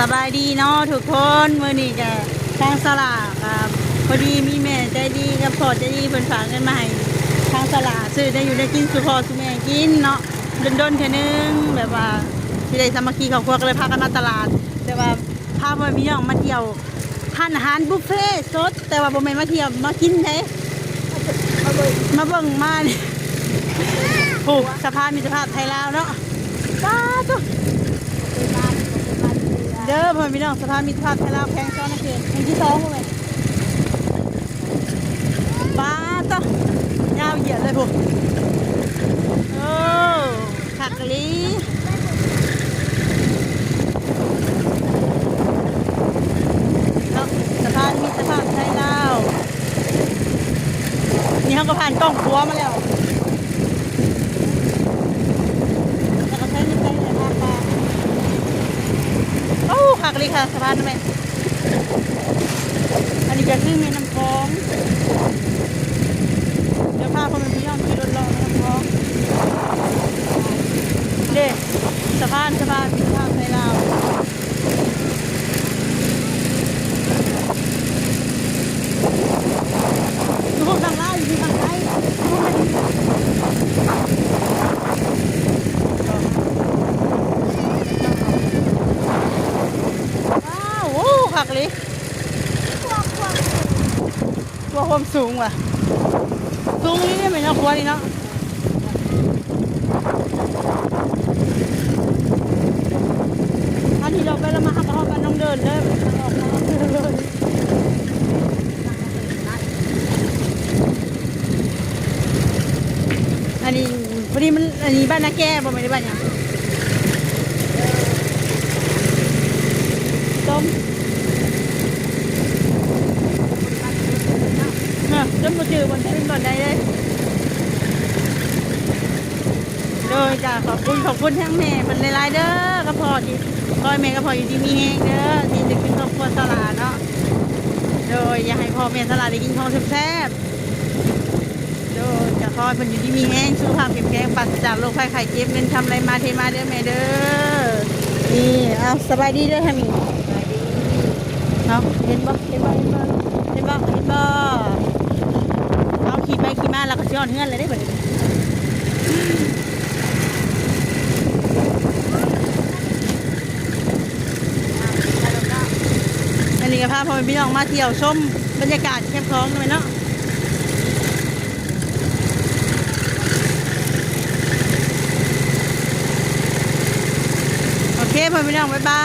สบายดีเนาะทุกคนมื้อนี้ก็ทางสลากครับพอดีมีแม่ใจดีกับพ่อใจดีเพิ่นฝากเงินมาให้ทางสลากซื้อได้อยู่ได้กินสุพ่อสุแม่กินเนาะดนๆเทื่อนึงแบบว่าสิได้สามัคคีครอบครัวก็เลยพากันมาตลาดแต่ว่าพาพ่อพี่น้องมาเที่ยวทานอาหารบุฟเฟ่ต์สดแต่ว่าบ่แม่นมาเที่ยวมากินเด้มาเบิ่งมานี่โอ้สภาพมิตรภาพไทยลาวเนาะป้าตุ๊เด้อพ่อพี่น้องสภาพมิตรภาพไทยลาวแข่งซ้อนนั่นคือเป็นที่สองเลยป้าตุ๊ยาวเหยียดเลยพวกโอ้ขักกะลีเนาะสภาพมิตรภาพไทยลาวนี่เขาก็ผ่านกล้องครัวมาแล้วแล้วก็ใช้ไม่ใช้เลยภาพมาโอ้ขักเลยค่ะสะพานทำไมอันนี้จะขึ้นมีน้ำคลองเดี๋ยวพาคนเป็นพี่น้องขี่รถลองน้ำคลองเด้สะพานทางไทยลาวทุกคนทางลาวอยู่ที่ทางไทยว้าวโอ้ขักเลยตัวความสูงว่ะสูงนี่เหมือนนักวัวนี่เนาะอันนี้เราไปแล้วมาหักเขากันต้องเดินเลยออกมาเลยอันนี้พอดีมันอันนี้บ้านนาแก่บ่ไม่ได้บ้านยังต้มจนมาจือบนขึ้นบนได้เลยโดยจ้าขอบคุณทั้งแม่เป็นหลายๆเด้อกระพอที่พ่อแม่กระพออยู่ที่มีแห้งเด้อที่จะกินครอบครัวสลาเนาะโดยอยากให้พ่อแม่สลาได้กินของแซ่บๆโดยจะคอยเพิ่นอยู่ที่มีแห้งสุขภาพเข้มแข็งปราศจากโรคภัยไข้เจ็บเงินทำอะไรมาเทมาเด้อแม่เด้อนี่เอาสบายดีเด้อทามีเอาเห็นบ่เอาขี่ไปขี่มาแล้วก็ย้อนเฮือนเลยได้บ่เนี่ยอันนี้ก็พาพ่อแม่พี่น้องมาเที่ยวชมบรรยากาศแคบคลองเลยเนาะโอเคพ่อแม่พี่น้องบ๊ายบาย